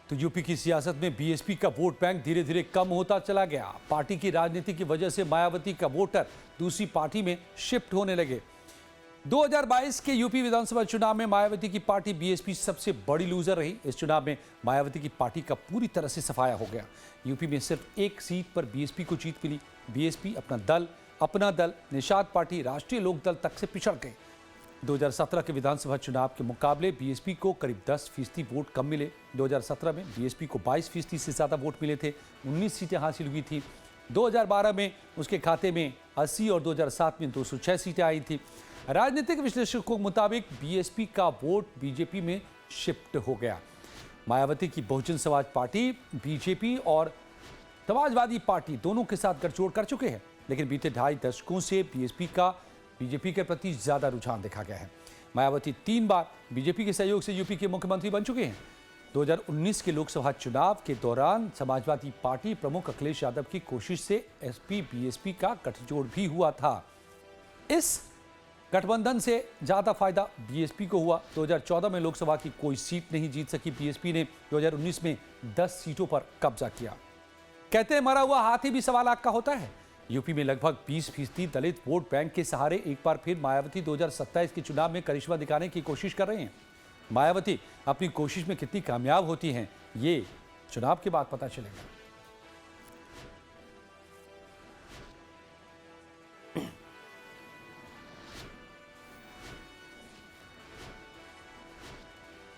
तो यूपी की सियासत में बीएसपी का वोट बैंक धीरे धीरे कम होता चला गया। पार्टी की राजनीति की वजह से मायावती का वोटर दूसरी पार्टी में शिफ्ट होने लगे। 2022 के यूपी विधानसभा चुनाव में मायावती की पार्टी बीएसपी सबसे बड़ी लूजर रही। इस चुनाव में मायावती की पार्टी का पूरी तरह से सफाया हो गया। यूपी में सिर्फ एक सीट पर बीएसपी को जीत मिली। बीएसपी अपना दल, निषाद पार्टी, राष्ट्रीय लोक दल तक से पिछड़ गए। 2017 के विधानसभा चुनाव के मुकाबले बीएसपी को करीब 10% वोट कम मिले। 2017 में बीएसपी को 22% से ज़्यादा वोट मिले थे, 19 सीटें हासिल हुई थी। 2012 में उसके खाते में 80 और 2007 में 206 सीटें आई थी। राजनीतिक विश्लेषकों के मुताबिक बीएसपी का वोट बीजेपी में शिफ्ट हो गया। मायावती की बहुजन समाज पार्टी बीजेपी और समाजवादी पार्टी दोनों के साथ गठजोड़ कर चुके हैं, लेकिन बीते 2.5 दशकों से बीजेपी के प्रति ज्यादा रुझान देखा गया है। मायावती 3 बार बीजेपी के सहयोग से यूपी के मुख्यमंत्री बन चुके हैं। 2019 के लोकसभा चुनाव के दौरान समाजवादी पार्टी प्रमुख अखिलेश यादव की कोशिश से एसपी बीएसपी का गठजोड़ भी हुआ था। इस गठबंधन से ज्यादा फायदा बीएसपी को हुआ। 2014 में लोकसभा की कोई सीट नहीं जीत सकी बीएसपी ने। 2019 में 10 सीटों पर कब्जा किया। कहते हैं मरा हुआ हाथी भी 1.25 लाख का होता है। यूपी में लगभग 20% दलित वोट बैंक के सहारे एक बार फिर मायावती 2027 के चुनाव में करिश्मा दिखाने की कोशिश कर रहे हैं। मायावती अपनी कोशिश में कितनी कामयाब होती हैं, ये चुनाव के बाद पता चलेगा।